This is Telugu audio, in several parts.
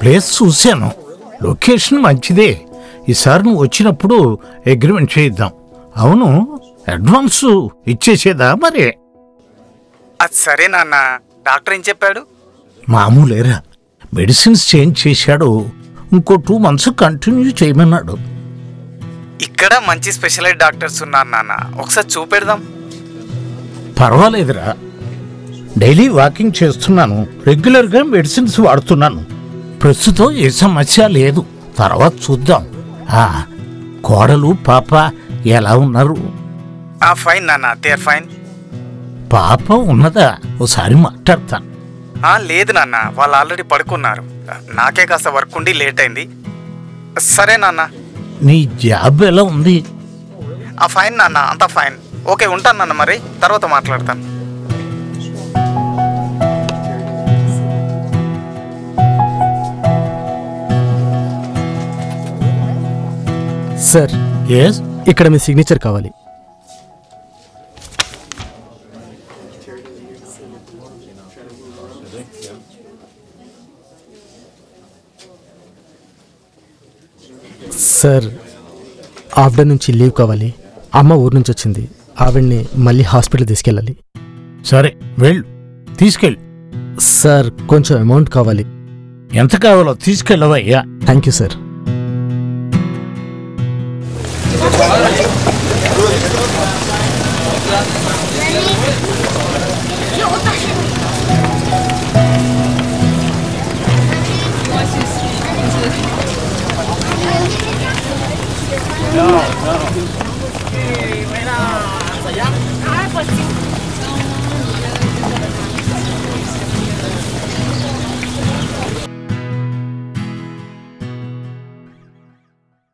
ప్లేస్ చూశాను, లొకేషన్ మంచిదే. ఈసారి నువ్వు వచ్చినప్పుడు అగ్రిమెంట్ చేయిద్దాం. అవును, అడ్వాన్స్ ఇచ్చేసేదా మరి? అది సరే నాన్న, డాక్టర్ ఏం చెప్పాడు? మామూలేరా, మెడిసిన్స్ చేంజ్ చేశాడు. ఇంకో 2 months కంటిన్యూ చేయమన్నాడు. ఇక్కడ మంచి స్పెషలైజ్ డాక్టర్స్ ఉన్నారు నాన్న, ఒకసారి చూపెడదాం. పర్వాలేదురా, డైలీ వాకింగ్ చేస్తున్నాను, రెగ్యులర్గా మెడిసిన్స్ వాడుతున్నాను. ప్రస్తుతం ఏ సమస్య లేదు, తర్వాత చూద్దాం. కోడలు పాప ఎలా ఉన్నారు? ఫైన్ నాన్న, దే ఆర్ ఫైన్. పాప ఉన్నదా? ఒకసారి మాట్లాడతాను. లేదు నాన్న, వాళ్ళు ఆల్రెడీ పడుకున్నారు. నాకే కాస్త వర్క్ ఉండి లేట్ అయింది. సరే నాన్న. నీ జాబ్ ఎలా ఉంది? ఫైన్ నాన్న, అంతా ఫైన్. ఓకే, ఉంటాను నాన్న, మరి తర్వాత మాట్లాడతాను. సార్, ఎస్, ఇక్కడ మీ సిగ్నేచర్ కావాలి. సార్, హాఫ్ డే నుంచి లీవ్ కావాలి. అమ్మ ఊరు నుంచి వచ్చింది, ఆవిడ్ని మళ్ళీ హాస్పిటల్ తీసుకెళ్ళాలి. సరే వెళ్ళు, తీసుకెళ్ళు. సార్, కొంచెం అమౌంట్ కావాలి. ఎంత కావాలో తీసుకెళ్ళవయ్యా. Thank you sir.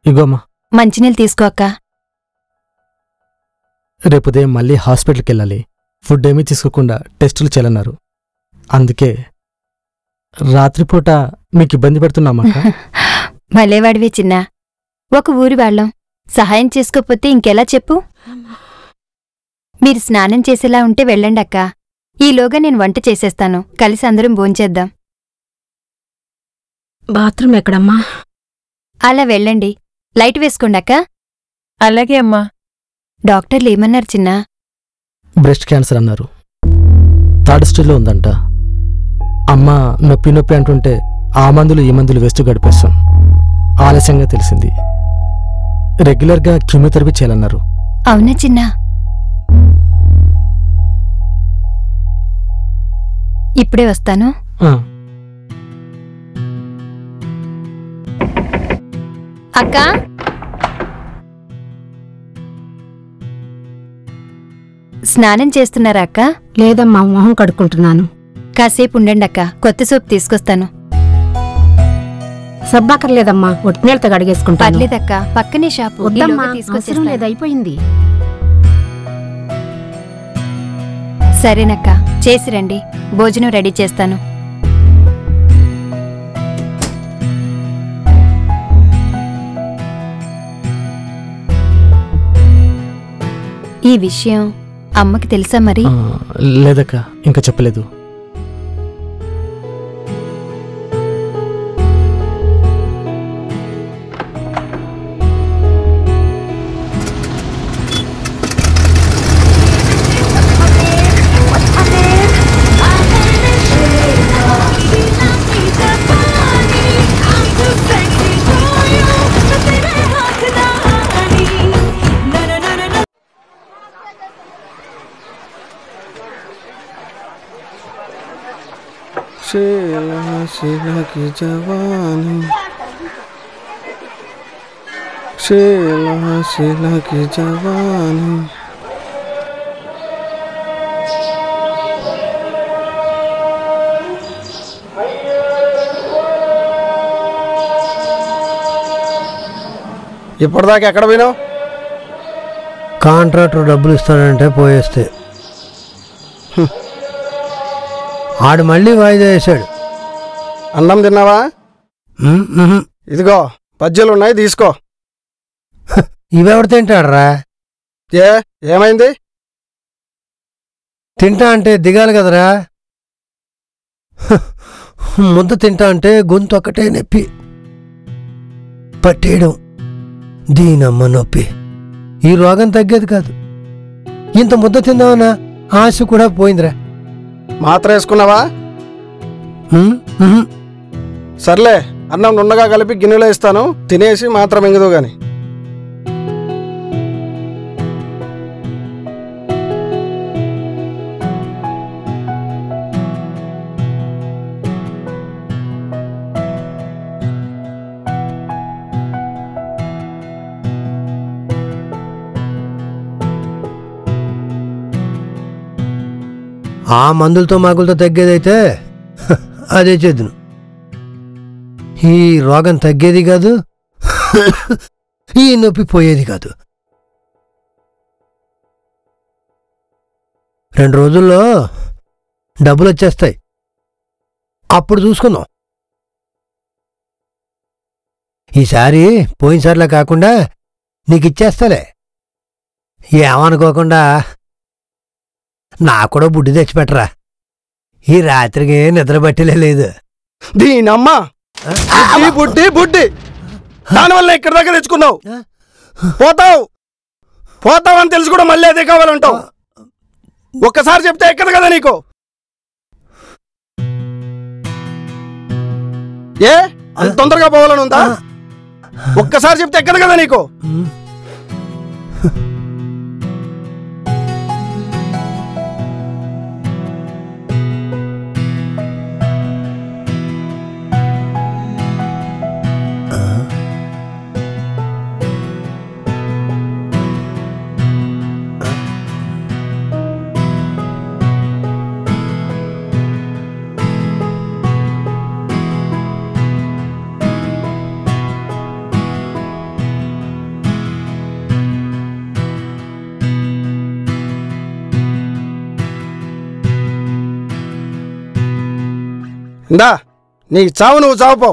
ఇగోమ్మా, మంచినీళ్ళు తీసుకో అక్క. రేపు ఉదయం మళ్ళీ హాస్పిటల్కి వెళ్ళాలి. ఫుడ్ ఏమీ తీసుకోకుండా టెస్టులు చేయాలన్నారు. అందుకే రాత్రిపూట మీకు ఇబ్బంది పెడుతున్నామా? భలేవాడివే చిన్నా, ఒక ఊరి వాళ్ళం, సహాయం చేసుకోకపోతే ఇంకెలా చెప్పు? మీరు స్నానం చేసేలా ఉంటే వెళ్ళండి అక్క. ఈలోగా నేను వంట చేసేస్తాను, కలిసి అందరం భోంచేద్దాం. బాత్రూమ్ ఎక్కడమ్మా? అలా వెళ్ళండి, లైట్ వేసుకోండి అక్క. అలాగే అమ్మా. డాక్టర్లు ఏమన్నారు చిన్నా? బ్రెస్ట్ క్యాన్సర్ అన్నారు. 3rd స్టేజ్లో ఉందంట. అమ్మ నొప్పి నొప్పి అంటుంటే ఆ మందులు ఈ మందులు వేస్తూ గడిపేస్తాం. ఆలస్యంగా తెలిసింది. రెగ్యులర్గా కీమోథెరపీ చేయాలన్నారు. అవునా చిన్నా? ఇప్పుడే వస్తాను. అక్క, స్నానం చేస్తున్నారా అక్క? లేదమ్మా, మొహం కడుక్కుంటున్నాను. కాసేపు ఉండండి అక్క, కొత్త సోప్ తీసుకొస్తాను. సబ్బక్కర్లేదమ్మా, ఒట్టినీళ్ళతో గడిగేసుకుంటాను. పర్లేదక్క, పక్కనే షాపు. వద్దమ్మా, అవసరం లేదు, అయిపోయింది. సరేనక్క, చేసి రండి, భోజనం రెడీ చేస్తాను. ఈ విషయం అమ్మకి తెలుసా మరి? లేదక్క, ఇంకా చెప్పలేదు. शेला शेला की जवानी, शेला शेला की जवानी. ఇప్పటిదాకా ఎక్కడ పోయినావు? కాంట్రాక్టర్ డబ్బులు ఇస్తాడంటే పోయేస్తే ఆడు మళ్ళీ వాయిదా వేశాడు. అన్నం తిన్నావా? ఇదిగో బజ్జీలున్నాయి, తీసుకో. ఇవెవడు తింటాడరా? ఏమైంది? తింటా అంటే దిగాలి కదరా. ముద్ద తింటా అంటే గొంతు ఒక్కటే నొప్పి, పట్టేయడం, దీనమ్మ నొప్పి. ఈ రోగం తగ్గేది కాదు. ఇంత ముద్ద తిందామన్నా ఆశ కూడా పోయిందిరా. మాత్ర వేసుకున్నావా? సర్లే, అన్నం నుండగా కలిపి గిన్నెలో ఇస్తాను, తినేసి మాత్రం మింగదు గాని. ఆ మందులతో మాకులతో తగ్గేదైతే అదే చేద్దును. ఈ రోగం తగ్గేది కాదు, ఈ నొప్పి పోయేది కాదు. 2 రోజుల్లో డబ్బులు వచ్చేస్తాయి, అప్పుడు చూసుకుందాం. ఈసారి పోయినసారిలా కాకుండా నీకు ఇచ్చేస్తాలే. ఏమనుకోకుండా నాకు కూడా బుడ్డి తెచ్చిపెట్టరా. ఈ రాత్రికి నిద్ర పట్టలే లేదు. దీనమ్మ బుడ్డి బుడ్డి, దానివల్ల ఇక్కడ దాకా తెచ్చుకున్నావు. పోతావు అని తెలుసు కూడా మళ్ళీ అదే కావాలంటావు. ఒక్కసారి చెప్తే ఎక్కదు కదా నీకు. అంత తొందరగా పోవాలని ఉందా? ఒక్కసారి చెప్తే ఎక్కదు కదా నీకు. ఇందా నీ చావు నువ్వు చావుపో.